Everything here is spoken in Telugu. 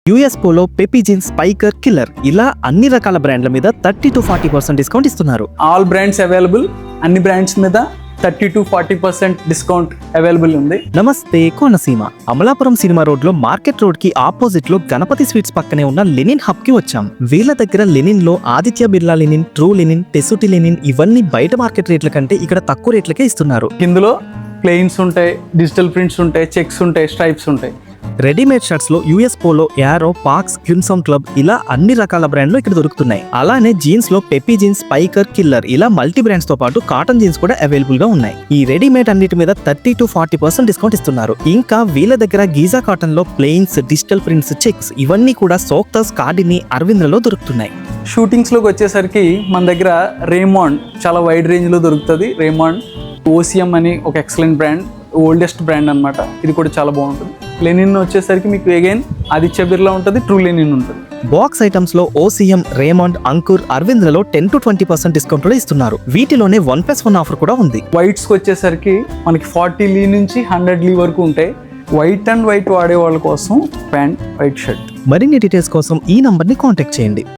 US polo, Peppy jeans, Spykar, killer ఇలా అన్ని రకాల బ్రాండ్ల మీద 30-40% డిస్కౌంట్ ఇస్తున్నారు. ఆల్ బ్రాండ్స్ అవైలబుల్, అన్ని బ్రాండ్స్ మీద 30-40% డిస్కౌంట్ అవైలబుల్ ఉంది. నమస్తే కోనసీమ. అమలాపురం సినిమా రోడ్ లో మార్కెట్ రోడ్ కి ఆపోజిట్ లో గణపతి స్వీట్స్ పక్కనే ఉన్న లెనిన్ హబ్ కి వచ్చాం. వీళ్ళ దగ్గర లెనిన్ లో Aditya Birla linen, true linen, టెసుటి లెనిన్ ఇవన్నీ బయట మార్కెట్ రేట్ల కంటే ఇక్కడ తక్కువ రేట్లకే ఇస్తున్నారు. ఇందులో ప్లెయిన్స్ ఉంటాయి, డిజిటల్ ప్రింట్స్ ఉంటాయి, చెక్స్ ఉంటాయి, స్ట్రైప్స్ ఉంటాయి. రెడీమేడ్ షర్ట్స్ లో US polo, arrow, pox, crimson club ఇలా అన్ని రకాల బ్రాండ్లు ఇక్కడ దొరుకుతున్నాయి. అలానే జీన్స్ లో పెపీ జీన్స్, స్పైకర్, కిల్లర్ ఇలా మల్టీ బ్రాండ్స్ తో పాటు కాటన్ జీన్స్ కూడా అవైలబుల్ గా ఉన్నాయి. ఈ రెడీమేడ్ అన్నిటి మీద 30-40% డిస్కౌంట్ ఇస్తున్నారు. ఇంకా వీళ్ళ దగ్గర గీజా కాటన్ లో ప్లెయిన్స్, డిజిటల్ ప్రింట్స్, చెక్స్ ఇవన్నీ కూడా సోక్తస్, కార్డిని, అరవింద్లలో దొరుకుతున్నాయి. షూటింగ్స్ లోకి వచ్చేసరికి మన దగ్గర రేమాండ్ చాలా వైడ్ రేంజ్ లో దొరుకుతుంది. రేమాండ్ ఓసిఎం అని ఒక ఎక్సలెంట్ బ్రాండ్, ఓల్డెస్ట్ బ్రాండ్ అన్నమాట. ఇది కూడా చాలా బాగుంటుంది. లెనిన్ వచ్చేసరికి మీకు అగైన్ ఆదిత్య బిర్లా ఉంటుంది, ట్రూ లెనిన్ ఉంటుంది. బాక్స్ ఐటమ్స్ లో ఓసిఎం, రేమాండ్, అంకుర్, అరవింద్లలో 10-20% డిస్కౌంట్ కూడా ఇస్తున్నారు. వీటిలోనే 1+1 ఆఫర్ కూడా ఉంది. వైట్స్కి వచ్చేసరికి మనకి 40 లీ నుంచి 100 లీ వరకు ఉంటాయి. వైట్ అండ్ వైట్ వాడే వాళ్ళ కోసం ప్యాంట్, వైట్ షర్ట్. మరిన్ని డీటెయిల్స్ కోసం ఈ నంబర్ని కాంటాక్ట్ చేయండి.